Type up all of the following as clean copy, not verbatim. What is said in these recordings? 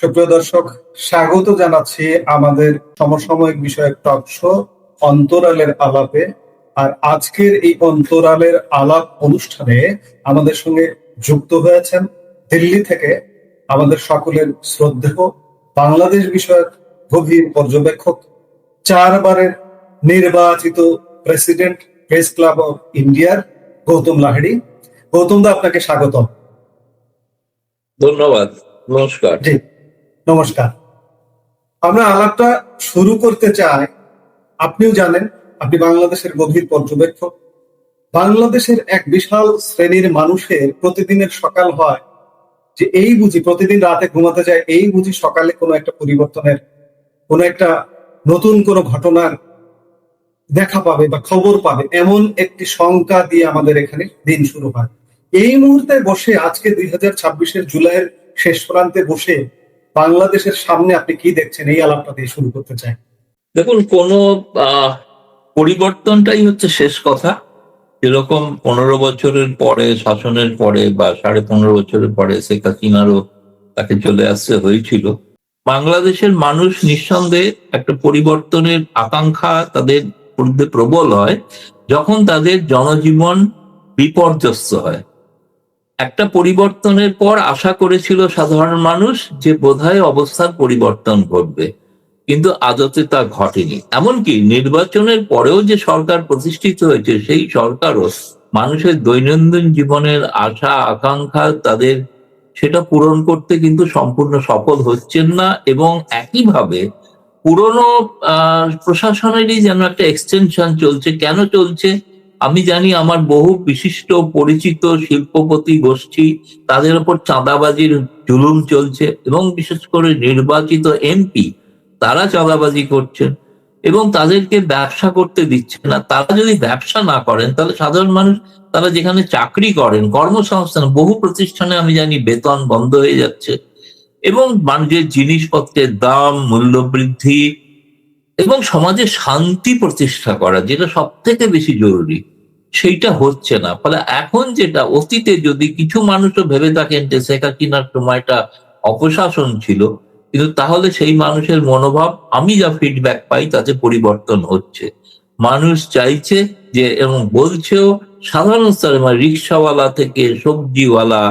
সুপ্রিয় দর্শক, স্বাগত জানাচ্ছি আমাদের সমসাময়িক বিষয়ক টক শো অন্তরালের আলাপে। আর আজকের এই অন্তরালের আলাপ অনুষ্ঠানে আমাদের সঙ্গে যুক্ত হয়েছেন দিল্লি থেকে আমাদের সকলের শ্রদ্ধেয় বাংলাদেশ বিষয়ক গভীর পর্যবেক্ষক, 4বারের নির্বাচিত প্রেসিডেন্ট প্রেস ক্লাব অফ ইন্ডিয়ার গৌতম লাহিড়ী। গৌতম দা, আপনাকে স্বাগতম। ধন্যবাদ, নমস্কার। জি, নমস্কার। আমরা আলাপটা শুরু করতে চাই। আপনিও জানেন, আপনি বাংলাদেশের গভীর পর্যবেক্ষক। বাংলাদেশের এক বিশাল শ্রেণীর মানুষের প্রতিদিনের সকাল হয় যে এই বুঝি প্রতিদিন রাতে ঘুমাতে যায়, এই বুঝি সকালে কোনো একটা পরিবর্তনের, কোনো একটা নতুন কোনো ঘটনার দেখা পাবে বা খবর পাবে, এমন একটি শঙ্কা দিয়ে আমাদের এখানে দিন শুরু হয়। এই মুহূর্তে বসে আজকে 2026-এর জুলাইয়ের শেষ প্রান্তে বসে বাংলাদেশের সামনে আপনি কি দেখছেন, এই আলাপটা দিয়ে শুরু করতে চাই। দেখুন, কোন পরিবর্তনটাই হচ্ছে শেষ কথা। যেরকম 15 বছরের পরে, শাসনের পরে বা 15.5 বছরের পরে শেখ হাসিনারও তাকে চলে আসতে হয়েছিল, বাংলাদেশের মানুষ নিঃসন্দেহে একটা পরিবর্তনের আকাঙ্ক্ষা তাদের মধ্যে প্রবল হয় যখন তাদের জনজীবন বিপর্যস্ত হয়। একটা পরিবর্তনের পর আশা করেছিল সাধারণ মানুষ যে বোধহয় অবস্থার পরিবর্তন ঘটবে, কিন্তু আদতে তা ঘটেনি। এমনকি নির্বাচনের পরেও যে সরকার প্রতিষ্ঠিত হয়েছে, সেই সরকারও মানুষের দৈনন্দিন জীবনের আশা আকাঙ্ক্ষা তাদের সেটা পূরণ করতে কিন্তু সম্পূর্ণ সফল হচ্ছেন না। এবং একইভাবে পুরনো প্রশাসনেরই যেন একটা এক্সটেনশন চলছে। কেন চলছে? আমি জানি আমার বহু বিশিষ্ট পরিচিত শিল্পপতি গোষ্ঠী, তাদের উপর চাঁদাবাজির জুলুম চলছে এবং বিশেষ করে নির্বাচিত এমপি তারা চাঁদাবাজি করছেন এবং তাদেরকে ব্যবসা করতে দিচ্ছে না। তারা যদি ব্যবসা না করেন তাহলে সাধারণ মানুষ, তারা যেখানে চাকরি করেন, কর্মসংস্থান, বহু প্রতিষ্ঠানে আমি জানি বেতন বন্ধ হয়ে যাচ্ছে এবং মানুষের জিনিসপত্রের দাম, মূল্যবৃদ্ধি এবং সমাজে শান্তি প্রতিষ্ঠা করা, যেটা সব থেকে বেশি জরুরি, সেইটা হচ্ছে না। ফলে এখন যেটা, অতীতে যদি কিছু মানুষও ভেবে থাকেন যে শেখ হাসিনার সময়টা অপশাসন ছিল, কিন্তু তাহলে সেই মানুষের মনোভাব, আমি যা ফিডব্যাক পাই তাতে পরিবর্তন হচ্ছে। মানুষ চাইছে যে, এবং বলছেও, সাধারণ স্তরে মানে রিক্সাওয়ালা থেকে সবজিওয়ালা,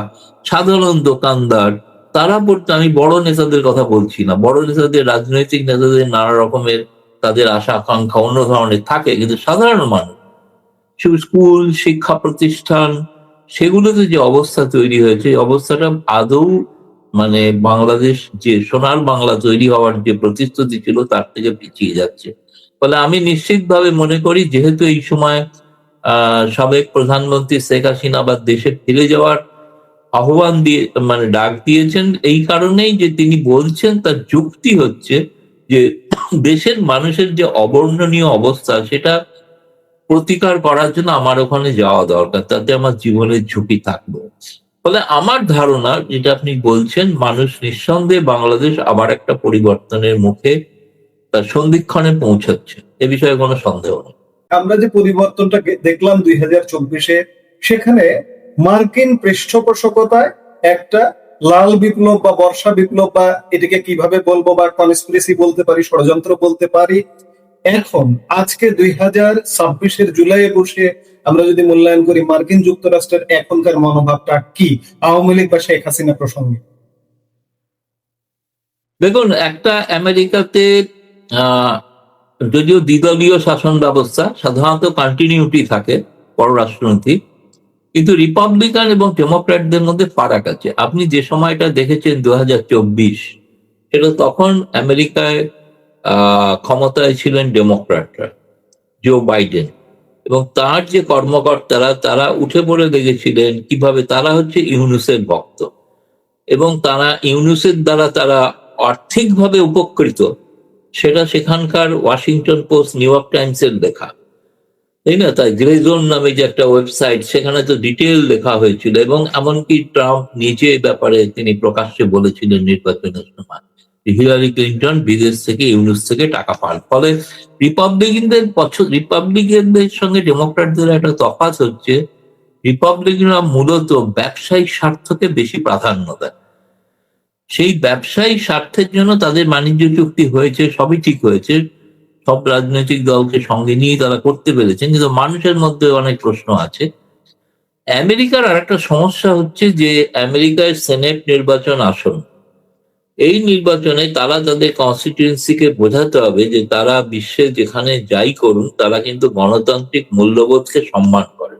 সাধারণ দোকানদার, তারা বলতে, আমি বড় নেতাদের কথা বলছি না, বড় নেতাদের, রাজনৈতিক নেতাদের নানা রকমের তাদের আশা আকাঙ্ক্ষা অন্য ধরনের থাকে, কিন্তু সাধারণ মানুষ, স্কুল, শিক্ষা প্রতিষ্ঠান, সেগুলোতে যে অবস্থা তৈরি হয়েছে, এই অবস্থাটা আদৌ মানে বাংলাদেশ যে সোনার বাংলা তৈরি হওয়ার যে প্রতিশ্রুতি ছিল তার থেকে পিছিয়ে যাচ্ছে। ফলে আমি নিশ্চিতভাবে মনে করি, যেহেতু এই সময় সাবেক প্রধানমন্ত্রী শেখ হাসিনা আবার দেশে ফিরে যাওয়ার আহ্বান দিয়ে, মানে ডাক দিয়েছেন, এই কারণেই যে তিনি বলছেন, তার যুক্তি হচ্ছে যে দেশের মানুষের যে অবর্ণনীয় অবস্থা, সেটা প্রতিকার করার জন্য আমার ওখানে যাওয়া দরকার, তাতে আমার জীবনের ঝুঁকি থাকবে। ফলে আমার ধারণা, যেটা আপনি বলছেন, মানুষ নিঃসন্দেহে বাংলাদেশ আবার একটা পরিবর্তনের মুখে তার সন্ধিক্ষণে পৌঁছাচ্ছে, এ বিষয়ে কোনো সন্দেহ নেই। আমরা যে পরিবর্তনটা দেখলাম 2024-এ, সেখানে মার্কিন পৃষ্ঠপোষকতায় একটা লাল বিপ্লব বা বর্ষা বিপ্লব, বা এটাকে কিভাবে বলবো, বা কনস্পিরেসি বলতে পারি, ষড়যন্ত্র বলতে পারি। এখন আজকে 2026-এর জুলাইয়ে বসে আমরা যদি মূল্যায়ন করি, মার্কিন যুক্তরাষ্ট্রের এখনকার মনোভাবটা কি আওয়ামী লীগ বা শেখ হাসিনা প্রসঙ্গে? দেখুন, একটা আমেরিকাতে যদিও দ্বিদলীয় শাসন ব্যবস্থা, সাধারণত কন্টিনিউটি থাকে পররাষ্ট্রনীতি, কিন্তু রিপাবলিকান এবং ডেমোক্র্যাটদের মধ্যে ফারাক আছে। আপনি যে সময়টা দেখেছেন 2024, সেটা তখন আমেরিকায় ক্ষমতায় ছিলেন ডেমোক্র্যাটরা, জো বাইডেন, এবং তার যে কর্মকর্তারা, তারা উঠে পড়ে লেগেছিলেন কিভাবে তারা হচ্ছে ইউনুসের ভক্ত এবং তারা ইউনুসের দ্বারা তারা আর্থিকভাবে উপকৃত, সেটা সেখানকার ওয়াশিংটন পোস্ট, নিউ ইয়র্ক টাইমসের লেখা, তাই না? তাই গ্রে জোন নামে যে একটা ওয়েবসাইট, সেখানে তো ডিটেল লেখা হয়েছিল এবং এমনকি ট্রাম্প নিজে ব্যাপারে তিনি প্রকাশ্যে বলেছিলেন নির্বাচনের সময়, হিলারি ক্লিন্টন বিদেশ থেকে, ইউনুস থেকে টাকা পান। ফলে রিপাবলিকানদের সঙ্গে ডেমোক্র্যাটদের একটা তফাৎ হচ্ছে, রিপাবলিকানরা মূলত ব্যবসায়িক স্বার্থকে বেশি প্রাধান্য দেয়। সেই ব্যবসায়িক স্বার্থের জন্য তাদের বাণিজ্য চুক্তি হয়েছে, সবই ঠিক হয়েছে, সব রাজনৈতিক দলকে সঙ্গে নিয়ে তারা করতে পেরেছেন, কিন্তু মানুষের মধ্যে অনেক প্রশ্ন আছে। আমেরিকার আর একটা সমস্যা হচ্ছে যে আমেরিকার সেনেট নির্বাচন আসন্ন। এই নির্বাচনে তারা তাদের কনস্টিটিউয়েন্সিকে বোঝাতে হবে যে তারা বিশ্বে যেখানে যাই করুন তারা কিন্তু গণতান্ত্রিক মূল্যবোধকে সম্মান করে।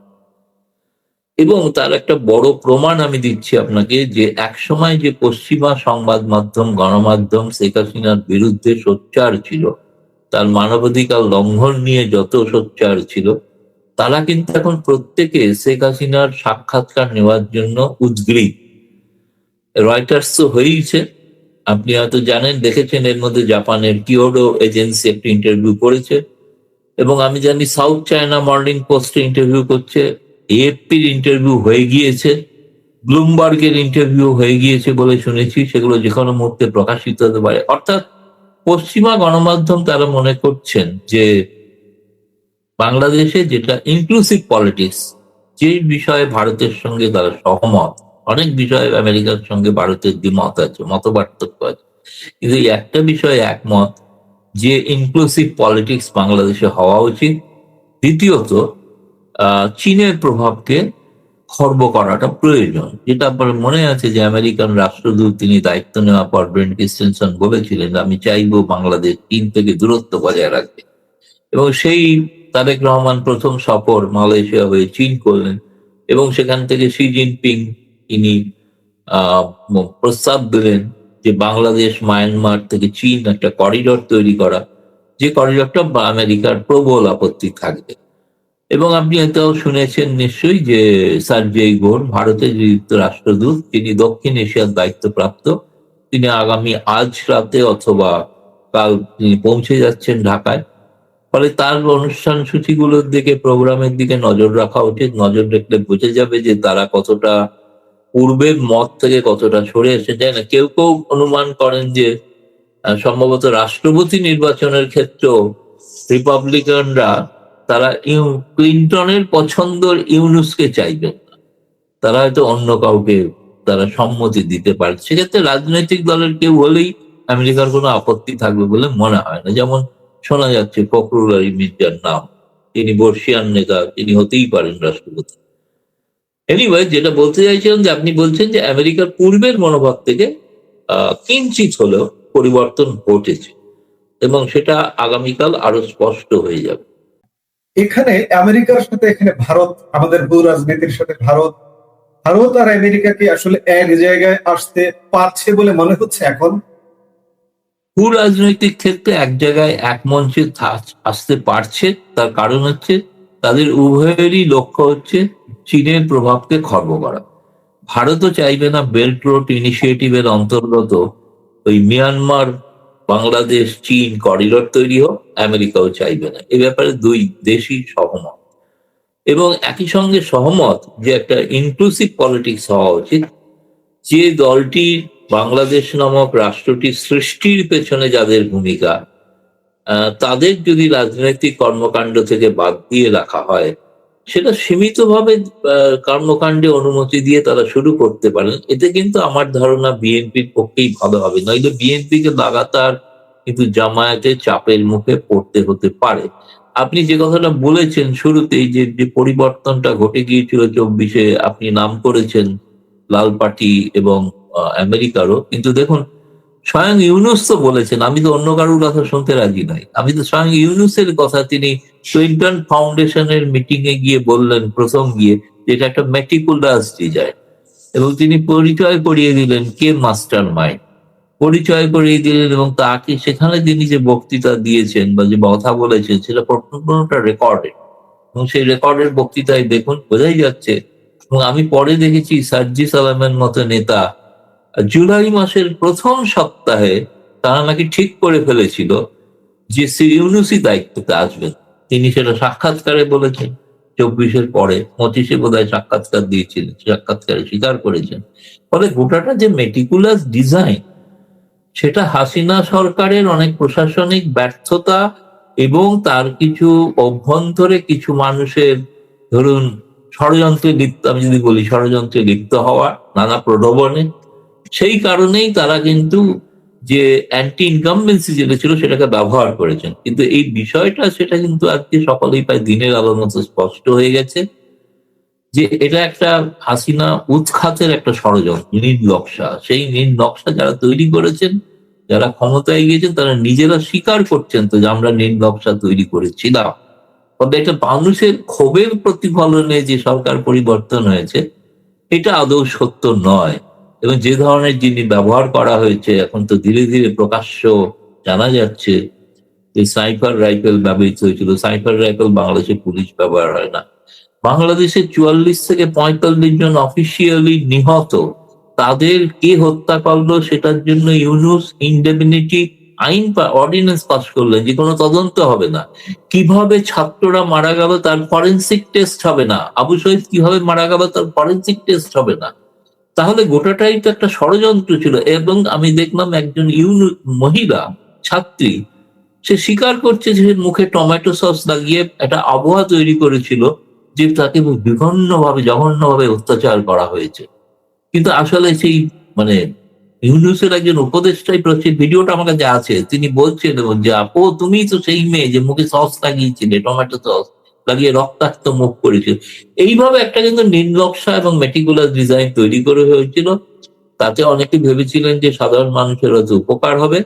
এবং তার একটা বড় প্রমাণ আমি দিচ্ছি আপনাকে, যে একসময় যে পশ্চিমা সংবাদ মাধ্যম, গণমাধ্যম শেখ হাসিনার বিরুদ্ধে সোচ্চার ছিল, তার মানবাধিকার লঙ্ঘন নিয়ে যত সোচ্চার ছিল, তারা কিন্তু এখন প্রত্যেকে শেখ হাসিনার সাক্ষাৎকার নেওয়ার জন্য উদ্গ্রীব। রয়টার্স তো হয়েইছে, আপনি হয়তো জানেন, দেখেছেন, এর মধ্যে জাপানের কিওডো এজেন্সি একটা ইন্টারভিউ করেছে, এবং আমি জানি সাউথ চায়না মর্নিং পোস্টে ইন্টারভিউ করছে, এএফপির ইন্টারভিউ হয়ে গিয়েছে, ব্লুমবার্গের ইন্টারভিউ হয়ে গিয়েছে বলে শুনেছি, সেগুলো যে কোনো মুহূর্তে প্রকাশিত হতে পারে। অর্থাৎ পশ্চিমা গণমাধ্যম তারা মনে করছেন যে বাংলাদেশে যেটা ইনক্লুসিভ পলিটিক্স, যে বিষয়ে ভারতের সঙ্গে তারা সহমত, অনেক বিষয়ে আমেরিকার সঙ্গে ভারতের দ্বিমত আছে, মত পার্থক্য আছে, কিন্তু এই একটা বিষয়ে একমত যে ইনক্লুসিভ পলিটিক্স বাংলাদেশে হওয়া উচিত। দ্বিতীয়ত, চীনের প্রভাবকে খর্ব করাটা প্রয়োজন, যেটা আপনার মনে আছে যে আমেরিকান রাষ্ট্রদূত তিনি দায়িত্ব নেওয়ার পর ব্রেন্ট ক্রিস্টেনসন বলেছিলেন, আমি চাইবো বাংলাদেশ চীন থেকে দূরত্ব বজায় রাখবে। এবং সেই তারেক রহমান প্রথম সফর মালয়েশিয়া হয়ে চীন করলেন, এবং সেখান থেকে শি জিনপিং তিনি আহ প্রস্তাব দিলেন যে বাংলাদেশ মায়ানমার থেকে চীন একটা করিডোর তৈরি করা, যে করিডোরটা আমেরিকার প্রবল আপত্তি থাকবে। এবং আপনি এটাও শুনেছেন নিশ্চয়ই যে সার্জেই ঘোর, ভারতের নিযুক্ত রাষ্ট্রদূত, তিনি দক্ষিণ এশিয়ার দায়িত্বপ্রাপ্ত, তিনি আগামী আজ রাতে অথবা কাল তিনি পৌঁছে যাচ্ছেন ঢাকায়। ফলে তার অনুষ্ঠান সূচিগুলোর দিকে, প্রোগ্রামের দিকে নজর রাখা উচিত। নজর রাখলে বোঝা যাবে যে তারা কতটা পূর্বের মত থেকে কতটা সরে এসেছে। না, কেউ কেউ অনুমান করেন যে সম্ভবত রাষ্ট্রপতি নির্বাচনের ক্ষেত্রেও রিপাবলিকানরা তারা ক্লিন্টনের পছন্দর ইউনুসকে চাইবেন না, তারা হয়তো অন্য কাউকে তারা সম্মতি দিতে পারে। সেক্ষেত্রে রাজনৈতিক দলের কেউ হলেই আমেরিকার কোনো আপত্তি থাকবে বলে মনে হয় না। যেমন শোনা যাচ্ছে ফখরুল আলী মির্জার নাম, তিনি বর্ষিয়ান নেতা, তিনি হতেই পারেন রাষ্ট্রপতি। এনিওয়ে, যেটা বলতে চাইছিলাম যে আপনি বলছেন যে আমেরিকার পূর্বের মনোভাব থেকে কিঞ্চিত হলেও পরিবর্তন ঘটেছে, এবং সেটা আগামীকাল আরো স্পষ্ট হয়ে যাবে। এখানে আমেরিকার সাথে এখানে ভারত, আমাদের ভূ রাজনীতির সাথে ভারত, ভারত আর আমেরিকা কি আসলে এক জায়গায় আসতে পারছে বলে মনে হচ্ছে এখন? ভূ রাজনৈতিক ক্ষেত্রে এক জায়গায় এক মঞ্চে আসতে পারছে, তার কারণ হচ্ছে তাদের উভয়েরই লক্ষ্য হচ্ছে চীনের প্রভাবকে খর্ব করা। ভারতও চাইবে না বেল্ট রোড ইনিশিয়েটিভের অন্তর্গত ওই মিয়ানমার বাংলাদেশ চীন করিডোর তৈরি হোক, আমেরিকাও চাইবে না। এ ব্যাপারে দুই দেশই সহমত, এবং একই সঙ্গে সহমত যে একটা ইনক্লুসিভ পলিটিক্স হওয়া উচিত। যে দলটি বাংলাদেশ নামক রাষ্ট্রটি সৃষ্টির পেছনে যাদের ভূমিকা, তাদের যদি রাজনৈতিক কর্মকাণ্ড থেকে বাদ দিয়ে রাখা হয়, সেটা সীমিতভাবে কর্মকাণ্ডে অনুমতি দিয়ে তারা শুরু করতে পারেন, এতে কিন্তু আমার ধারণা বিএনপির পক্ষেই ভালো হবে। নইলে বিএনপিকে লাগাতার কিন্তু জামায়াতের চাপের মুখে পড়তে হতে পারে। আপনি যে কথাটা বলেছেন শুরুতেই, যে যে পরিবর্তনটা ঘটে গিয়েছিল 24-এ, আপনি নাম করেছেন লাল পার্টি এবং আমেরিকারও, কিন্তু দেখুন স্বয়ং ইউনুস তো বলেছেন, আমি তো অন্য কারোর কথা শুনতে রাজি নাই, আমি তো স্বয়ং ইউনুসের কথা তিনি ক্লিন্টন ফাউন্ডেশনের মিটিং এ গিয়ে বললেন, প্রথম গিয়ে, যেটা একটা মেটিকুলাস ডিজাইন, এবং তিনি পরিচয় করিয়ে দিলেন কে মাস্টার মাইন্ড, পরিচয় করিয়ে দিলেন, এবং তাকে সেখানে তিনি যে বক্তৃতা দিয়েছেন বা যে কথা বলেছেন সেটা সম্পূর্ণটা রেকর্ডেড, এবং সেই রেকর্ডের বক্তৃতায় দেখুন বোঝাই যাচ্ছে। এবং আমি পরে দেখেছি সার্জি সালামের মতো নেতা জুলাই মাসের প্রথম সপ্তাহে তারা নাকি ঠিক করে ফেলেছিল যে ইউনুসই দায়িত্বতে আসবেন। তিনি সেটা সাক্ষাৎকারে বলেছেন, 24-এর পরে 25-এ বোধহয় সাক্ষাৎকার দিয়েছিলেন, সাক্ষাৎকারে স্বীকার করেছেন। ফলে গোটাটা যে মেটিকুলাস ডিজাইন, সেটা হাসিনা সরকারের অনেক প্রশাসনিক ব্যর্থতা এবং তার কিছু অভ্যন্তরে কিছু মানুষের, ধরুন ষড়যন্ত্রে লিপ্ত, আমি যদি বলি ষড়যন্ত্রে লিপ্ত হওয়া, নানা প্রলোভনে, সেই কারণেই তারা কিন্তু যে অ্যান্টি ইনকামবেন্সি যেটা ছিল সেটাকে ব্যবহার করেছেন। কিন্তু এই বিষয়টা সেটা কিন্তু আজকে সকলেই প্রায় দিনের আলোর মতো স্পষ্ট হয়ে গেছে যে এটা একটা হাসিনা উৎখাতের একটা ষড়যন্ত্র, নীল নকশা। সেই নীল নকশা যারা তৈরি করেছেন, যারা ক্ষমতায় গিয়েছেন, তারা নিজেরা স্বীকার করছেন তো যে আমরা নীল নকশা তৈরি করেছিলাম। তবে এটা মানুষের ক্ষোভের প্রতিফলনে যে সরকার পরিবর্তন হয়েছে এটা আদৌ সত্য নয়। এবং যে ধরনের জিনিস ব্যবহার করা হয়েছে এখন তো ধীরে ধীরে প্রকাশ্য জানা যাচ্ছে যে সাইফার রাইফেল ব্যবহৃত হয়েছিল। সাইফার রাইফেল বাংলাদেশে পুলিশ ব্যবহার হয় না। বাংলাদেশে ৪৪ থেকে ৪৫ জন অফিসিয়ালি নিহত, তাদের কে হত্যা করলো সেটার জন্য ইউনূস ইনডেমনিটি আইন অর্ডিন্যান্স পাস করলেন যে কোনো তদন্ত হবে না। কিভাবে ছাত্ররা মারা গেল তার ফরেন্সিক টেস্ট হবে না। আবু শহীদ কিভাবে মারা গেল তার ফরেন্সিক টেস্ট হবে না। তাহলে গোটাটাই তো একটা ষড়যন্ত্র ছিল। এবং আমি দেখলাম একজন মহিলা ছাত্রী, সে স্বীকার করছে যে সে মুখে টমেটো সস লাগিয়ে একটা আবহাওয়া তৈরি করেছিল যে তাকে বিভিন্নভাবে জঘন্যভাবে অত্যাচার করা হয়েছে। কিন্তু আসলে সেই মানে ইউনূসের একজন উপদেষ্টাই ভিডিওটা আমার কাছে আছে, তিনি বলছেন যে আপু তুমি তো সেই মেয়ে যে মুখে সস লাগিয়েছিলে, টমেটো সস লাগিয়ে রক্তাক্ত মুখ করেছিল। এইভাবে একটা কিন্তু নীলনকশা এবং মেটিকুলাস ডিজাইন তৈরি করে হয়েছিল। তাতে অনেকে ভেবেছিলেন যে সাধারণ মানুষের হয়তো উপকার হবে,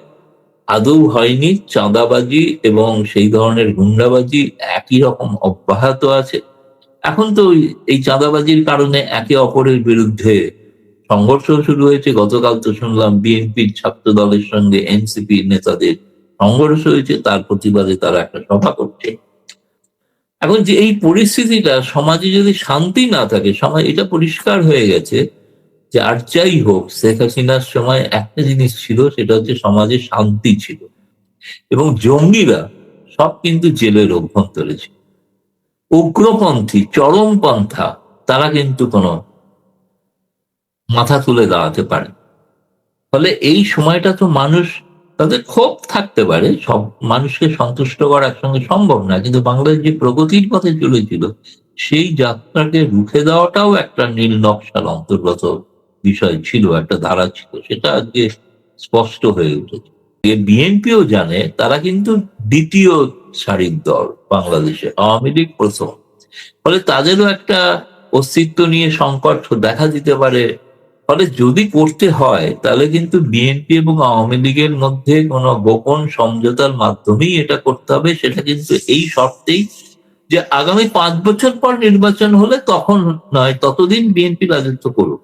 আদৌ হয়নি। চাঁদাবাজি এবং সেই ধরনের গুন্ডাবাজি একই রকম অব্যাহত আছে। এখন তো এই চাঁদাবাজির কারণে একে অপরের বিরুদ্ধে সংঘর্ষ শুরু হয়েছে। গতকাল তো শুনলাম বিএনপির ছাত্র দলের সঙ্গে এনসিপি নেতাদের সংঘর্ষ হয়েছে, তার প্রতিবাদে তারা একটা সভা করছে। এখন যে এই পরিস্থিতিটা সমাজে যদি শান্তি না থাকে, সমাজ এটা পরিষ্কার হয়ে গেছে যে আর যাই হোক শেখ হাসিনার সময় একটা জিনিস ছিল, সেটা হচ্ছে সমাজে শান্তি ছিল এবং জঙ্গিরা সব কিন্তু জেলের অভ্যন্তরে ছিল। উগ্রপন্থী চরমপন্থা তারা কিন্তু কোনো মাথা তুলে দাঁড়াতে পারে। ফলে এই সময়টা তো মানুষ তাদের ক্ষোভ থাকতে পারে, সব মানুষকে সন্তুষ্ট করা একসঙ্গে সম্ভব না, কিন্তু বাংলাদেশ যে প্রগতির পথে চলেছিল সেই যাত্রাকে রুখে দেওয়াটাও একটা নীল নকশার অন্তর্গত বিষয় ছিল, একটা ধারা ছিল, সেটা আজকে স্পষ্ট হয়ে উঠেছে। বিএনপিও জানে তারা কিন্তু দ্বিতীয় সারির দল বাংলাদেশে, আওয়ামী লীগ প্রথম। ফলে তাদেরও একটা অস্তিত্ব নিয়ে সংকট দেখা দিতে পারে। ফলে যদি করতে হয় তাহলে কিন্তু বিএনপি এবং আওয়ামী লীগের মধ্যে কোনো গোপন সমঝোতার মাধ্যমেই এটা করতে হবে। সেটা কিন্তু এই শর্তেই যে আগামী ৫ বছর পর নির্বাচন হলে তখন নয়, ততদিন বিএনপি রাজত্ব করুক।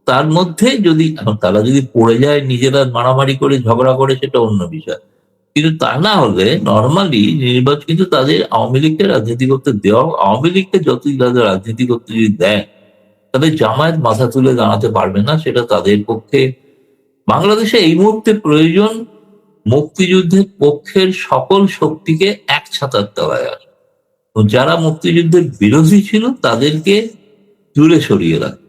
তার মধ্যে যদি এখন তারা যদি পড়ে যায় নিজেরা মারামারি করে ঝগড়া করে সেটা অন্য বিষয়, কিন্তু তা না হলে নর্মালি নির্বাচন কিন্তু তাদের আওয়ামী লীগকে রাজনীতি করতে দেওয়া, আওয়ামী লীগকে যতই তাদের রাজনীতি করতে যদি দেয় তাদের জামায়াত মাথা তুলে দাঁড়াতে পারবে না। সেটা তাদের পক্ষে বাংলাদেশে এই মুহূর্তে প্রয়োজন মুক্তিযুদ্ধের পক্ষের সকল শক্তিকে এক ছাতার তলায় আসে। যারা মুক্তিযুদ্ধের বিরোধী ছিল তাদেরকে দূরে সরিয়ে রাখে।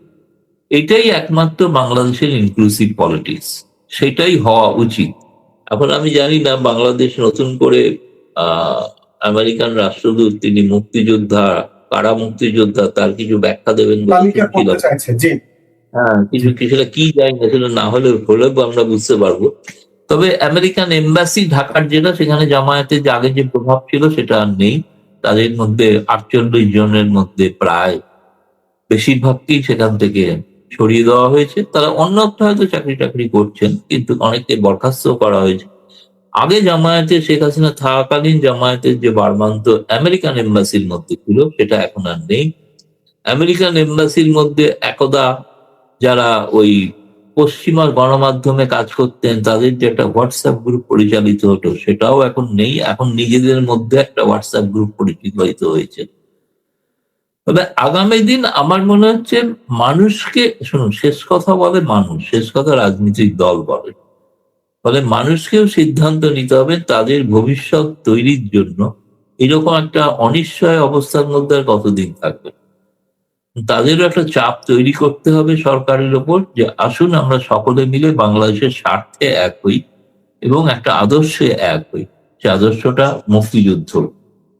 এটাই একমাত্র বাংলাদেশের ইনক্লুসিভ পলিটিক্স, সেটাই হওয়া উচিত। এখন আমি জানি না বাংলাদেশ নতুন করে আমেরিকান রাষ্ট্রদূত তিনি মুক্তিযোদ্ধা, কারা মুক্তিযোদ্ধা তার কিছু ব্যাখ্যা দেবেন তালিকা করতে চাইছে। জি, হ্যাঁ, কিছু কিছুটা কি যায় না সেটা না হলে আমরা বুঝতে পারবো। তবে আমেরিকান এম্বাসি ঢাকার যেটা, সেখানে জামায়াতের যে আগে যে প্রভাব ছিল সেটা আর নেই। তাদের মধ্যে ৪৮ জনের মধ্যে প্রায় বেশিরভাগকেই সেখান থেকে সরিয়ে দেওয়া হয়েছে। তারা অন্যত্র হয়তো চাকরি টাকরি করছেন, কিন্তু অনেককে বরখাস্ত করা হয়েছে। আগে জামায়াতে শেখ হাসিনা থাকাকালীন জামায়াতের যে বারমান্ত আমেরিকান এম্বাসির মধ্যে ছিল সেটা এখন আর নেই। আমেরিকান এম্বাসির মধ্যে একদা যারা ওই পশ্চিমা গণমাধ্যমে কাজ করতেন তাদের যে একটা হোয়াটসঅ্যাপ গ্রুপ পরিচালিত হতো সেটাও এখন নেই। এখন নিজেদের মধ্যে একটা হোয়াটসঅ্যাপ গ্রুপ পরিচালিত হয়েছে। তবে আগামী দিন আমার মনে হচ্ছে মানুষকে, শুনুন, শেষ কথা বলে মানুষ, শেষ কথা রাজনৈতিক দল বলে। ফলে মানুষকেও সিদ্ধান্ত নিতে হবে তাদের ভবিষ্যৎ তৈরির জন্য। এরকম একটা অনিশ্চয় অবস্থার মধ্যে আর কতদিন থাকবে, তাদেরও একটা চাপ তৈরি করতে হবে সরকারের ওপর যে আসুন আমরা সকলে মিলে বাংলাদেশের স্বার্থে এক হই এবং একটা আদর্শে এক হই। সে আদর্শটা মুক্তিযুদ্ধ,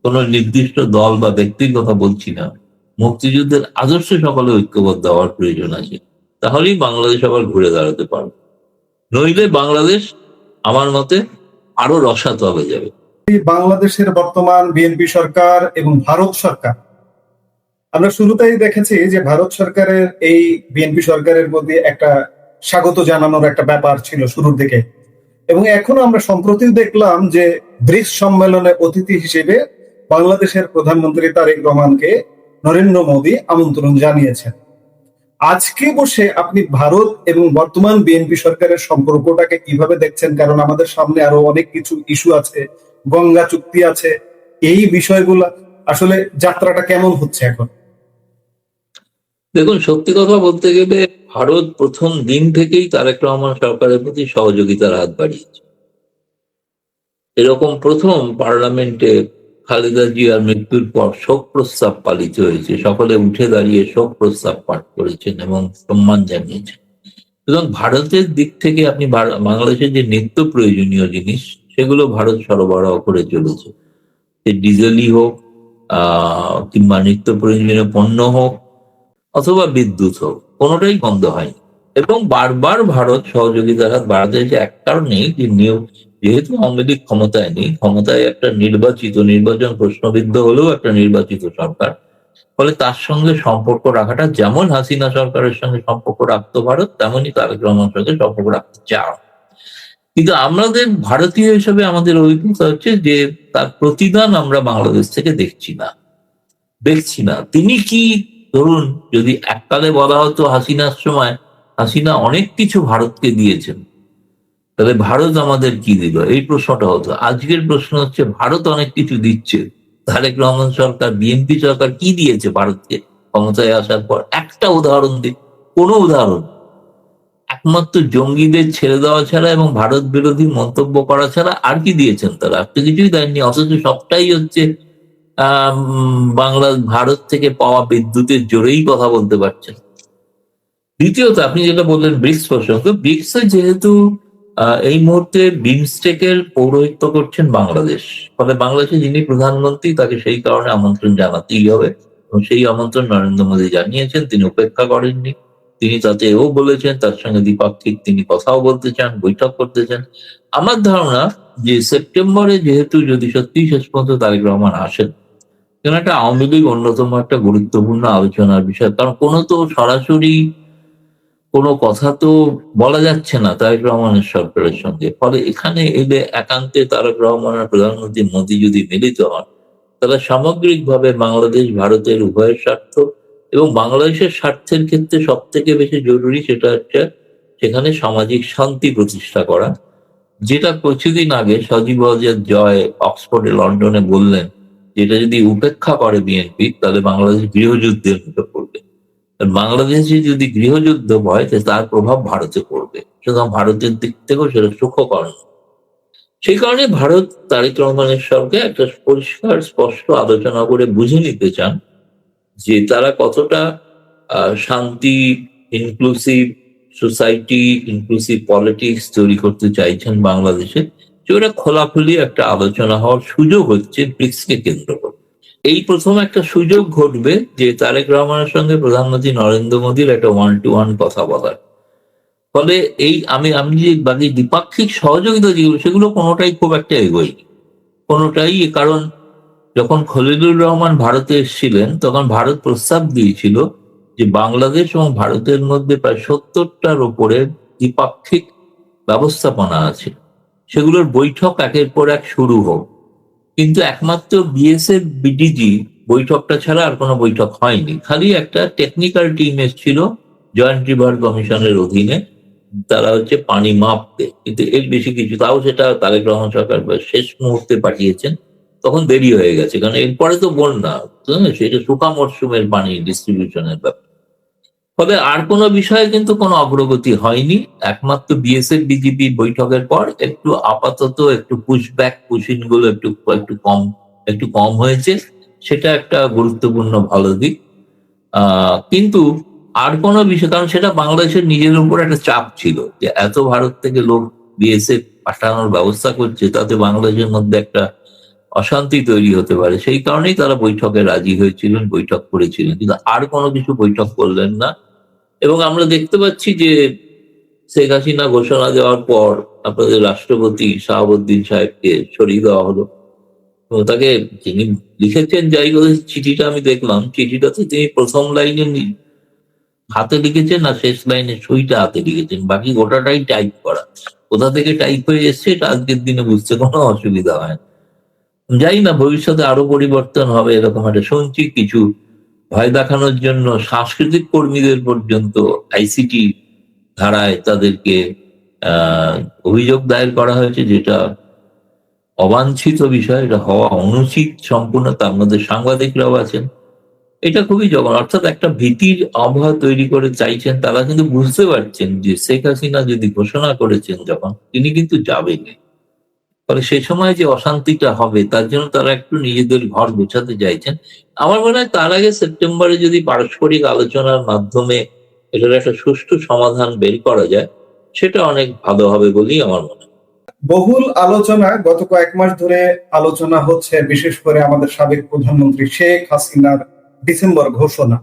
কোন নির্দিষ্ট দল বা ব্যক্তির কথা বলছি না। মুক্তিযুদ্ধের আদর্শে সকলে ঐক্যবদ্ধ হওয়ার প্রয়োজন আছে। তাহলেই বাংলাদেশ আবার ঘুরে দাঁড়াতে পারবে, নইলে বাংলাদেশ আমার মতে আরো রসাতলে হবে যাবে। বাংলাদেশের বর্তমান বিএনপি সরকার এবং ভারত সরকার, আমরা শুরুতেই দেখেছি যে ভারত সরকারের এই বিএনপি সরকারের মধ্যে একটা স্বাগত জানানোর একটা ব্যাপার ছিল শুরুর দিকে, এবং এখনো আমরা সম্প্রতি দেখলাম যে ব্রিক্স সম্মেলনে অতিথি হিসেবে বাংলাদেশের প্রধানমন্ত্রী তারেক রহমানকে নরেন্দ্র মোদী আমন্ত্রণ জানিয়েছেন। আজকে বসে আপনি ভারত এবং বর্তমান বিএনপি সরকারের সম্পর্কটাকে কিভাবে দেখছেন? কারণ আমাদের সামনে আরো অনেক কিছু ইস্যু আছে, গঙ্গা চুক্তি আছে, এই বিষয়গুলা আসলে যাত্রাটা কেমন হচ্ছে এখন? দেখুন, সত্যি কথা বলতে গেলে ভারত প্রথম দিন থেকেই তারেক রহমান সরকারের প্রতি সহযোগিতার হাত বাড়িয়েছে। এরকম প্রথম পার্লামেন্টে খালেদা জিয়ার মৃত্যুর পর শোক প্রস্তাব পালিত হয়েছে, সকলে উঠে দাঁড়িয়ে শোক প্রস্তাব পাঠ করেছেন এবং সম্মান জানিয়েছেন। সুতরাং ভারতের দিক থেকে আপনি বাংলাদেশের যে নিত্য প্রয়োজনীয় জিনিস সেগুলো ভারত সরবরাহ করে চলেছে, সে ডিজেলই হোক কিংবা নিত্য প্রয়োজনীয় পণ্য হোক অথবা বিদ্যুৎ হোক, কোনোটাই বন্ধ হয়নি। এবং বারবার ভারত সহযোগিতার হাত বাড়াতে হয়েছে এক কারণেই, যে যেহেতু আওয়ামী লীগ ক্ষমতায় নেই, ক্ষমতায় একটা নির্বাচন প্রশ্নবিদ্ধ হলেও একটা নির্বাচিত সরকার, ফলে তার সঙ্গে সম্পর্ক রাখাটা যেমন হাসিনা সরকারের সঙ্গে সম্পর্ক রাখতো ভারত, তেমনই তারেক রহমানের সঙ্গে সম্পর্ক রাখতে চাও। কিন্তু আমাদের ভারতীয় হিসেবে আমাদের অভিজ্ঞতা হচ্ছে যে তার প্রতিদান আমরা বাংলাদেশ থেকে দেখছি না। তিনি কি, ধরুন যদি এককালে বলা হতো হাসিনার সময় হাসিনা অনেক কিছু ভারতকে দিয়েছেন, তাহলে ভারত আমাদের কি দিল, এই প্রশ্নটা হতো। আজকের প্রশ্ন হচ্ছে ভারত অনেক কিছু দিচ্ছে, তারেক রহমান সরকার বিএনপি সরকার কি দিয়েছে ভারতকে ক্ষমতায় আসার পর? একটা উদাহরণ দিন, কোনো উদাহরণ। একমাত্র জঙ্গিদের ছেড়ে দেওয়া ছাড়া এবং ভারত বিরোধী মন্তব্য করা ছাড়া আর কি দিয়েছেন তারা? আর তো কিছুই দেননি। অথচ সবটাই হচ্ছে ভারত থেকে পাওয়া বিদ্যুতের জোরেই কথা বলতে পারছেন। দ্বিতীয়ত, আপনি যেটা বললেন ব্রিক্স প্রসঙ্গ, ব্রিক্সে যেহেতু এই মুহূর্তে বিমস্টেকের পৌরোহিত্য করছেন বাংলাদেশ, ফলে বাংলাদেশে যিনি প্রধানমন্ত্রী তাকে সেই কারণে আমন্ত্রণ জানাতেই হবে, এবং সেই আমন্ত্রণ নরেন্দ্র মোদী জানিয়েছেন, তিনি উপেক্ষা করেননি। তিনি তাতে এও বলেছেন তার সঙ্গে দ্বিপাক্ষিক তিনি কথাও বলতে চান, বৈঠক করতে চান। আমার ধারণা যে সেপ্টেম্বরে যেহেতু যদি সত্যিই শেষ পর্যন্ত তারেক রহমান আসেন, কেন একটা আওয়ামী লীগ অন্যতম একটা গুরুত্বপূর্ণ আলোচনার বিষয়, কারণ সরাসরি কোনো কথা তো বলা যাচ্ছে না তারেক রহমানের সরকারের সঙ্গে। ফলে এখানে এলে একান্তে তারেক রহমান আর প্রধানমন্ত্রী মোদী যদি মিলিত হন, তাহলে সামগ্রিকভাবে বাংলাদেশ ভারতের উভয়ের স্বার্থ এবং বাংলাদেশের স্বার্থের ক্ষেত্রে সব থেকে বেশি জরুরি সেটা হচ্ছে সেখানে সামাজিক শান্তি প্রতিষ্ঠা করা, যেটা কিছুদিন আগে সজীব জয় অক্সফোর্ডে লন্ডনে বললেন, যেটা যদি উপেক্ষা করে বিএনপি তাহলে বাংলাদেশ গৃহযুদ্ধের মুখে পড়বে। বাংলাদেশে যদি গৃহযুদ্ধ হয় তার প্রভাব ভারতে পড়বে, সুতরাং ভারতের দিক থেকেও সেটা সুখকর। সেই কারণে ভারত তারেক রহমানের সঙ্গে একটা পরিষ্কার স্পষ্ট আলোচনা করে বুঝে নিতে চান যে তারা কতটা শান্তি, ইনক্লুসিভ সোসাইটি, ইনক্লুসিভ পলিটিক্স তৈরি করতে চাইছেন বাংলাদেশে, যেটা খোলাখুলি একটা আলোচনা হওয়ার সুযোগ হচ্ছে ব্রিক্সকে কেন্দ্র করে। এই প্রথম একটা সুযোগ ঘটবে যে তারেক রহমানের সঙ্গে প্রধানমন্ত্রী নরেন্দ্র মোদীর একটা 1-to-1 কথা বলার। ফলে আমি যে বাকি দ্বিপাক্ষিক সহযোগিতা যেগুলো সেগুলো কোনোটাই খুব একটা এগোয়নি, কোনোটাই। কারণ যখন খলিলুর রহমান ভারতে এসেছিলেন তখন ভারত প্রস্তাব দিয়েছিল যে বাংলাদেশ এবং ভারতের মধ্যে প্রায় 70টার উপরে দ্বিপাক্ষিক ব্যবস্থাপনা আছে, সেগুলোর বৈঠক একের পর এক শুরু হোক। কিন্তু একমাত্র বিএসএফ বিডিজি বৈঠকটা ছাড়া আর কোনো বৈঠক হয়নি। খালি একটা টেকনিক্যাল টিম এসেছিল জয়েন্ট রিভার কমিশনের অধীনে, তারা হচ্ছে পানি মাপতে, কিন্তু এর বেশি কিছু, তাও সেটা তারেক রহমান সরকার শেষ মুহূর্তে পাঠিয়েছেন, তখন দেরি হয়ে গেছে, কারণ এরপরে তো বন্যা, সেটা শুকা মরশুমের পানি ডিস্ট্রিবিউশনের ব্যাপার। ফলে আর কোনো বিষয়ে কিন্তু কোনো অগ্রগতি হয়নি। একমাত্র বিএসএফ বিজিবি বৈঠকের পর একটু আপাতত একটু পুশব্যাক পুশিন গুলো একটু কম হয়েছে, সেটা একটা গুরুত্বপূর্ণ ভালো দিক। কিন্তু আর কোনো বিষয়, কারণ সেটা বাংলাদেশের নিজের উপর একটা চাপ ছিল যে এত ভারত থেকে লোক বিএসএফ পাঠানোর ব্যবস্থা করছে, তাতে বাংলাদেশের মধ্যে একটা অশান্তি তৈরি হতে পারে। সেই কারণেই তারা বৈঠকে রাজি হয়েছিলেন, বৈঠক করেছিলেন, কিন্তু আর কোনো কিছু বৈঠক করলেন না। এবং আমরা দেখতে পাচ্ছি যে শেখ হাসিনা ঘোষণা দেওয়ার পর আপনাদের রাষ্ট্রপতি শাহাবুদ্দিন সাহেবকে সরিয়ে দেওয়া হলো। তো তাকে যিনি লিখেছেন, যাই করে চিঠিটা আমি দেখলাম, চিঠিটাতে তিনি প্রথম লাইনে হাতে লিখেছেন আর শেষ লাইনে সইটা হাতে লিখেছেন, বাকি গোটাটাই টাইপ করা। কোথা থেকে টাইপ হয়ে এসছে এটা আজকের দিনে বুঝতে কোনো অসুবিধা হয় না। জানি না ভবিষ্যতে আরো পরিবর্তন হবে এরকম একটা শুনছি। কিছু ভয় দেখানোর জন্য সাংস্কৃতিক কর্মীদের পর্যন্ত আইসিটি ধারায় তাদেরকে অভিযোগ দায়ের করা হয়েছে, যেটা অবাঞ্ছিত বিষয়, এটা হওয়া অনুচিত সম্পূর্ণ। তার মধ্যে সাংবাদিকরাও আছেন। এটা খুবই জঘন্য। অর্থাৎ একটা ভীতির আবহাওয়া তৈরি করে চাইছেন। তারা কিন্তু বুঝতে পারছেন যে শেখ হাসিনা যদি ঘোষণা করেছেন যখন, তিনি কিন্তু যাবেন। ফলে সে সময় যে অশান্তিটা হবে তার জন্য তারা একটু নিজেদের ঘর গোছাতে চাইছেন। আমার মনে হয় তার আগে সেপ্টেম্বরে যদি পারস্পরিক আলোচনার মাধ্যমে এটার একটা সুষ্ঠু সমাধান বের করা যায়, সেটা অনেক ভালো হবে বলেই আমার মনে হয়। বহুল আলোচনা গত কয়েক মাস ধরে আলোচনা হচ্ছে, বিশেষ করে আমাদের সাবেক প্রধানমন্ত্রী শেখ হাসিনার ডিসেম্বর ঘোষণা।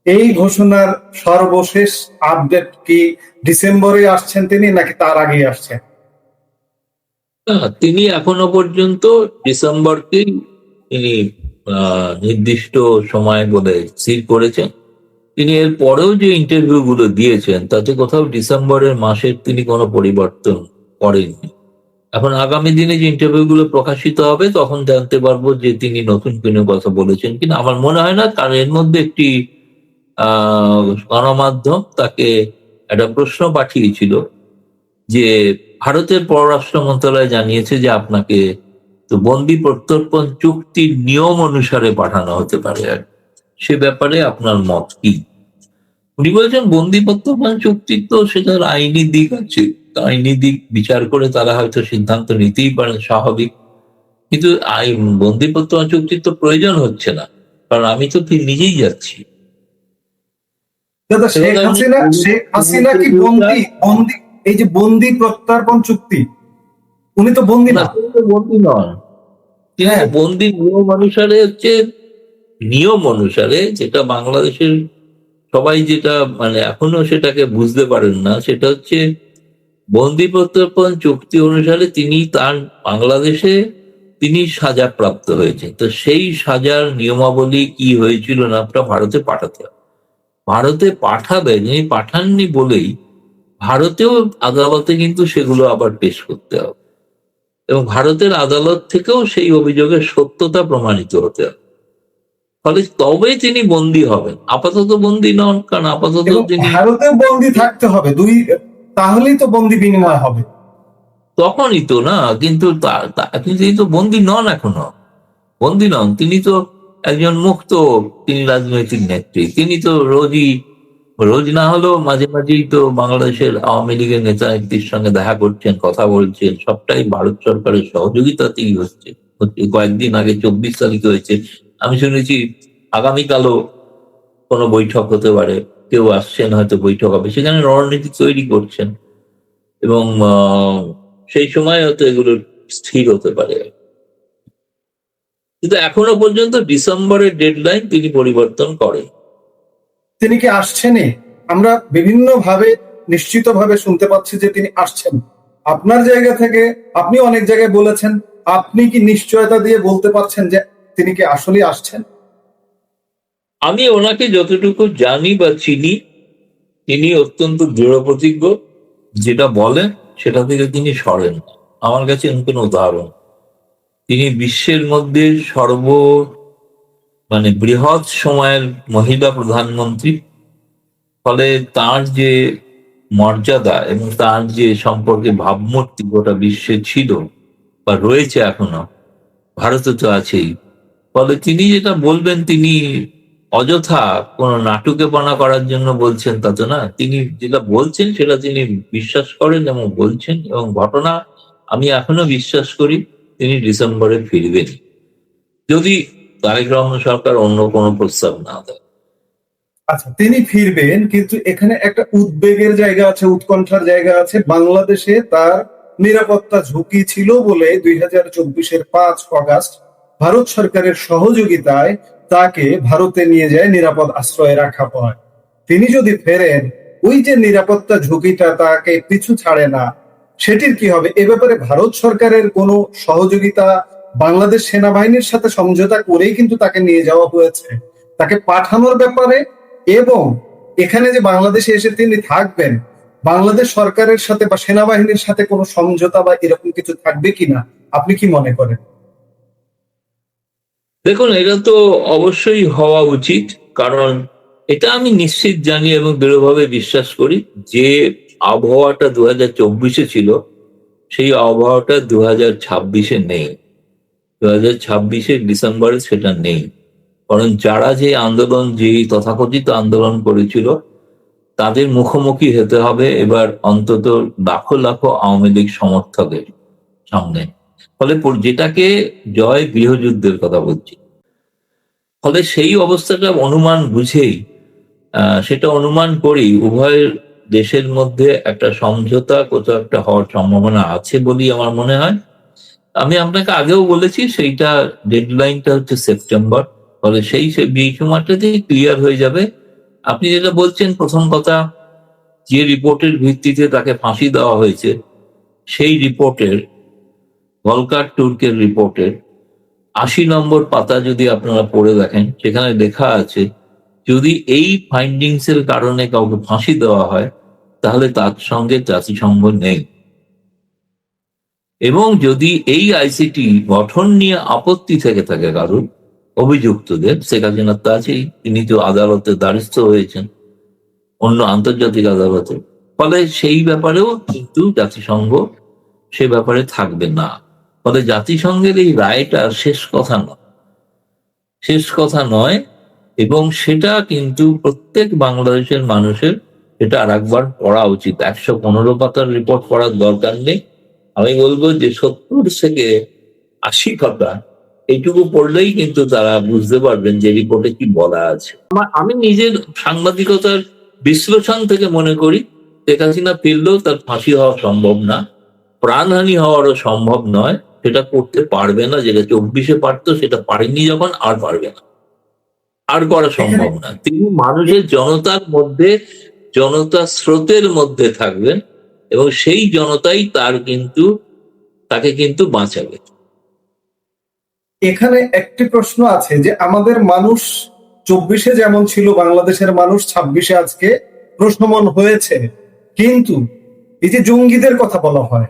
এই ঘোষণার সর্বশেষ আপডেট কি ডিসেম্বরে আসছেন তিনি, নাকি তার আগে আসছেন? তিনি এখনো পর্যন্ত ডিসেম্বরকেই তিনি নির্দিষ্ট সময় বলে স্থির করেছেন। তিনি এর পরেও যে ইন্টারভিউ গুলো দিয়েছেন তাতে কোথাও ডিসেম্বরের মাসের তিনি কোনো পরিবর্তন করেননি। এখন আগামী দিনে যে ইন্টারভিউ গুলো প্রকাশিত হবে তখন জানতে পারবো যে তিনি নতুন কোনো কথা বলেছেন কিনা। আমার মনে হয় না, কারণ এর মধ্যে একটি গণমাধ্যম তাকে একটা প্রশ্ন পাঠিয়েছিল যে ভারতের পররাষ্ট্র মন্ত্রণালয় জানিয়েছে যে আপনাকে তো বন্দি প্রত্যর্পণ চুক্তির নিয়ম অনুসারে পাঠানো হতে পারে, আর সে ব্যাপারে আপনার মত কি? উনি বলেছেন বন্দি প্রত্যর্পণ চুক্তির তো সেটার আইনি দিক আছে, আইনি দিক বিচার করে তারা হয়তো সিদ্ধান্ত নিতেই পারেন, স্বাভাবিক। কিন্তু বন্দি প্রত্যর্পণ চুক্তির তো প্রয়োজন হচ্ছে না, কারণ আমি তো নিজেই যাচ্ছি। দাদা, শেখ হাসিনা কি বন্দি? এই যে বন্দি প্রত্যর্পণ চুক্তি, উনি তো বন্দি না, না। তিনি তো বন্দি নন। তিনি হ্যাঁ, বন্দি নিয়ম অনুসারে হচ্ছে, নিয়ম অনুসারে যেটা বাংলাদেশের সবাই যেটা মানে এখনো সেটাকে বুঝতে পারেন না, সেটা হচ্ছে বন্দি প্রত্যর্পণ চুক্তি অনুসারে তিনি তার বাংলাদেশে তিনি সাজা প্রাপ্ত হয়েছে। তো সেই সাজার নিয়মাবলী কি হয়েছিল না, ওটা ভারতে পাঠাতে হবে। ভারতে পাঠাবে, যিনি পাঠাননি বলেই ভারতেও আদালতে কিন্তু সেগুলো আবার পেশ করতে হবে, এবং ভারতের আদালত থেকেও সেই অভিযোগের সত্যতা প্রমাণিত হতে হবে। ফলে তবে তিনি বন্দী হবেন। আপাতত বন্দী নন, কারণ আপাতত এবং তিনি ভারতেও বন্দি থাকতে হবে তাহলেই তো বন্দি বিনিময় হবে। তখনই তো না, কিন্তু কিন্তু তিনি তো বন্দী নন, এখনো বন্দী নন। তিনি তো একজন মুক্ত, তিনি রাজনৈতিক নেত্রী। তিনি তো রোজ না হলেও মাঝে মাঝেই তো বাংলাদেশের আওয়ামী লীগের নেতা নেত্রীর সঙ্গে দেখা করছেন, কথা বলছেন। সবটাই ভারত সরকারের সহযোগিতাতেই হচ্ছে। কয়েকদিন আগে 24 তারিখে হয়েছে। আমি শুনেছি আগামীকালও কোনো বৈঠক হতে পারে, কেউ আসছেন, হয়তো বৈঠক হবে, সেখানে রণনীতি তৈরি করছেন, এবং সেই সময় হয়তো এগুলো স্থির হতে পারে। কিন্তু এখনো পর্যন্ত ডিসেম্বরের ডেডলাইন তিনি পরিবর্তন করেন। তিনি কি আসছেনই? আমরা বিভিন্ন ভাবে নিশ্চিত ভাবে শুনতে পাচ্ছি যে তিনি আসছেন। আপনার জায়গা থেকে আপনি অনেক জায়গায় বলেছেন, আপনি কি নিশ্চয়তা দিয়ে বলতে পারছেন যে তিনি কি আসলে আসছেন? আমি ওনাকে যতটুকু জানি বা চিনি, তিনি অত্যন্ত দৃঢ় প্রতিজ্ঞ। যেটা বলেন সেটা থেকে তিনি সরেন না। আমার কাছে এমন কোনো উদাহরণ, তিনি বিশ্বের মধ্যে বৃহৎ সময়ের মহিলা প্রধানমন্ত্রী। ফলে তার যে মর্যাদা এবং তার যে সম্পর্কে ভাবমূর্তি গোটা বিশ্বে ছিল বা রয়েছে এখনো, ভারতে তো আছেই। ফলে তিনি যেটা বলবেন, তিনি অযথা কোনো নাটুকেপনা করার জন্য বলছেন তা তো না। তিনি যেটা বলছেন সেটা তিনি বিশ্বাস করেন এবং বলছেন, এবং ঘটনা আমি এখনো বিশ্বাস করি তিনি ডিসেম্বরে ফিরবেন, যদি তারেক রহমান সরকার অন্য কোনো প্রস্তাব না দেয়। আচ্ছা, তিনি ফিরবেন, কিন্তু এখানে একটা উদ্বেগের জায়গা আছে, উৎকণ্ঠার জায়গা আছে। বাংলাদেশে তার নিরাপত্তা ঝুঁকি ছিল বলে 2024-এর 5 অগাস্ট ভারত সরকারের সহযোগিতায় তাকে ভারতে নিয়ে যায় নিরাপদ আশ্রয়ে রাখা হয়। তিনি যদি ফেরেন, ওই যে নিরাপত্তা ঝুঁকিটা তাকে পিছু ছাড়ে না, সেটির কি হবে? এ ব্যাপারে ভারত সরকারের কোনো সহযোগিতা, বাংলাদেশ সেনাবাহিনীর সাথে সমঝোতা করেই কিন্তু তাকে নিয়ে যাওয়া হয়েছে তাকে পাঠানোর ব্যাপারে। এবং এখানে যে বাংলাদেশে এসে তিনি থাকবেন, বাংলাদেশ সরকারের সাথে বা সেনাবাহিনীর সাথে কোনো সমঝোতা বা এরকম কিছু থাকবে কিনা, আপনি কি মনে করেন? দেখুন, এটা তো অবশ্যই হওয়া উচিত, কারণ এটা আমি নিশ্চিত জানি এবং দৃঢ়ভাবে বিশ্বাস করি যে আবহাওয়াটা 2024-এ ছিল, সেই আবহাওয়াটা 2026-এ নেই। 2026-এর ডিসেম্বরে সেটা নেই। কারণ যারা যে আন্দোলন, যে তথাকথিত আন্দোলন করেছিল, তাদের মুখোমুখি হতে হবে এবার অন্তত লাখো লাখো আওয়ামী লীগ সমর্থকের সামনে। ফলে যেটাকে জয় গৃহযুদ্ধের কথা বলছি। ফলে সেই অবস্থাটা অনুমান বুঝেই, সেটা অনুমান করেই উভয় দেশের মধ্যে একটা সমঝোতা কোথাও একটা হওয়ার সম্ভাবনা আছে বলেই আমার মনে হয়। আমি আপনাকে আগেও বলেছি, সেইটা ডেডলাইনটা হচ্ছে সেপ্টেম্বর। ফলে সেই সময়টাতেই ক্লিয়ার হয়ে যাবে। আপনি যেটা বলছেন, প্রথম কথা, যে রিপোর্টের ভিত্তিতে তাকে ফাঁসি দেওয়া হয়েছে, সেই রিপোর্টের, ভলকার তুর্কের রিপোর্টের 80 নম্বর পাতা যদি আপনারা পড়ে দেখেন, সেখানে লেখা আছে যদি এই ফাইন্ডিংস এর কারণে কাউকে ফাঁসি দেওয়া হয়, তাহলে তার সঙ্গে জাতিসংঘ নেই। এবং যদি এই আইসিটি গঠন নিয়ে আপত্তি থেকে থাকে কারোর, অভিযুক্তদের, শেখ হাসিনা তো আছেই, তিনি তো আদালতে দ্বারস্থ হয়েছেন, অন্য আন্তর্জাতিক আদালতে। ফলে সেই ব্যাপারেও কিন্তু জাতিসংঘ সে ব্যাপারে থাকবে না। ফলে জাতিসংঘের এই রায়টা শেষ কথা নয়, শেষ কথা নয়। এবং সেটা কিন্তু প্রত্যেক বাংলাদেশের মানুষের এটা আর একবার পড়া উচিত। 115 পাতার রিপোর্ট পড়ার দরকার নেই। আমি বলবো যে 70 থেকে 80 পাতা এইটুকু পড়লেই কিন্তু তারা বুঝতে পারবেন যে রিপোর্টে কি বলা আছে। আমি নিজের সাংবাদিকতার বিশ্লেষণ থেকে মনে করি, শেখ হাসিনা ফিরলেও তার ফাঁসি হওয়া সম্ভব না, প্রাণহানি হওয়ারও সম্ভব নয়। সেটা করতে পারবে না, যেটা 24-এ পারতো সেটা পারেনি যখন, আর পারবে না, আর করা সম্ভব না। তিনি মানুষের, জনতার মধ্যে, জনতা স্রোতের মধ্যে থাকবেন এবং সেই জনতাই তাকে কিন্তু বাঁচাবে। এখানে একটি প্রশ্ন আছে যে আমাদের মানুষ 24-এ যেমন ছিল, বাংলাদেশের মানুষ 26-এ আজকে প্রশমন হয়েছে, কিন্তু এই যে জঙ্গিদের কথা বলা হয়,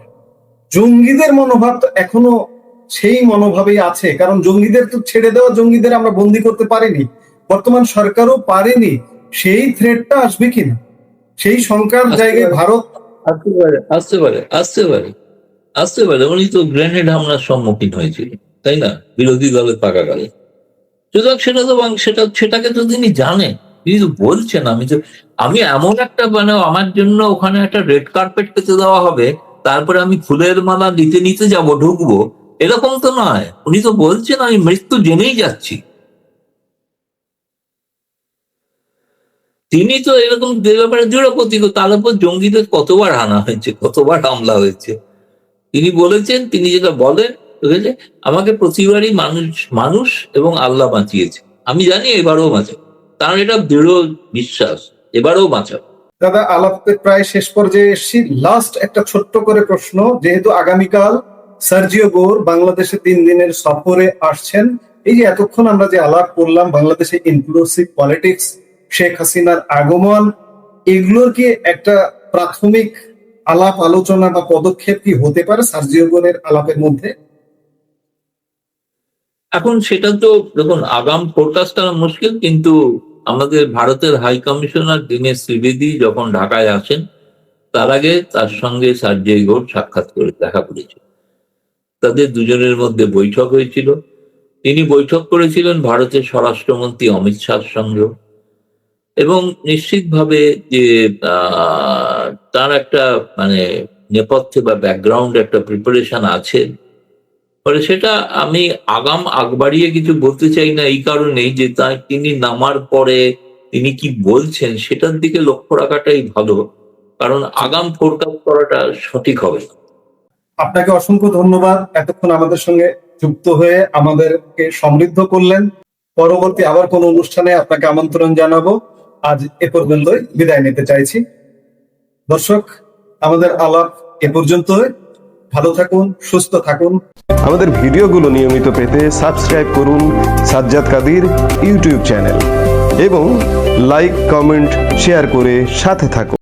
জঙ্গিদের মনোভাব তো এখনো সেই মনোভাবেই আছে। কারণ জঙ্গিদের তো ছেড়ে দেওয়া, জঙ্গিদের আমরা বন্দি করতে পারিনি, বর্তমান সরকারও পারেনি। সেই থ্রেটটা আসবে কিনা, সেই শঙ্কার জায়গায় ভারত আসতে পারে, আসতে পারে, আসতে পারে, আসতে পারে। উনি তো গ্রেনেড হামলার সম্মুখীন হয়েছিল, তাই না, বিরোধী দলের পাকাকালে। সুতরাং সেটাকে তো তিনি জানেন, তিনি তো বলছেন। আমি এমন একটা, মানে আমার জন্য ওখানে একটা রেড কার্পেট পেতে দেওয়া হবে, তারপরে আমি ফুলের মালা নিতে নিতে যাব, ঢুকবো, এরকম তো নয়। উনি তো বলছেন আমি মৃত্যু জেনেই যাচ্ছি। তিনি তো এরকম ব্যাপারে দৃঢ় প্রতিজ্ঞ। তার উপর জঙ্গিদের কতবার হানা হয়েছে, কতবার হামলা হয়েছে। তিনি বলেছেন, তিনি যেটা বলেন, বুঝলে, আমাকে প্রতিবারই মানুষ মানুষ এবং আল্লাহ বাঁচিয়েছে, আমি জানি এবারও বাঁচাবে। তার এটা দৃঢ় বিশ্বাস, এবারও বাঁচাবে। দাদা, আলাপের প্রায় শেষ পর্যায়ে এসেছি। লাস্ট একটা ছোট্ট করে প্রশ্ন, যেহেতু আগামীকাল সার্জিও গোর বাংলাদেশে 3 দিনের সফরে আসছেন, এই যে এতক্ষণ আমরা যে আলাপ করলাম বাংলাদেশে ইনক্লুসিভ পলিটিক্স, শেখ হাসিনার আগমন, এগুলোর কি একটা প্রাথমিক আলাপ আলোচনা বা পদক্ষেপ কি হতে পারে সার্জিও গোরের আলাপের মধ্যে? এখন সেটা তো দেখুন, আগাম ফোরকাস্ট করা মুশকিল, কিন্তু আমাদের ভারতের হাই কমিশনার দীনেশ ত্রিবেদী যখন ঢাকায় আসেন, তার আগে তার সঙ্গে সার্জিও গোর সাক্ষাৎ করে দেখা করেছিল। তাদের দুজনের মধ্যে বৈঠক হয়েছিল। তিনি বৈঠক করেছিলেন ভারতের স্বরাষ্ট্রমন্ত্রী অমিত শাহর সঙ্গেও। এবং নিশ্চিতভাবে যে তার একটা, মানে, নেপথ্যে বা ব্যাকগ্রাউন্ড, একটা প্রিপারেশন আছে। ফলে সেটা আমি আগ বাড়িয়ে কিছু বলতে চাই না, এই কারণেই যে তিনি নামার পরে তিনি কি বলছেন সেটার দিকে লক্ষ্য রাখাটাই ভালো, কারণ আগাম ফোরকাস্ট করাটা সঠিক হবে না। আপনাকে অসংখ্য ধন্যবাদ, এতক্ষণ আমাদের সঙ্গে যুক্ত হয়ে আমাদেরকে সমৃদ্ধ করলেন। পরবর্তী আবার কোনো অনুষ্ঠানে আপনাকে আমন্ত্রণ জানাবো। আজ এ পর্যন্তই বিদায় নিতে চাইছি। দর্শক, আমাদের আলাপ এ পর্যন্তই। ভালো থাকুন, সুস্থ থাকুন। আমাদের ভিডিওগুলো নিয়মিত পেতে সাবস্ক্রাইব করুন সাজ্জাদ কাদির ইউটিউব চ্যানেল এবং লাইক, কমেন্ট, শেয়ার করে সাথে থাকুন।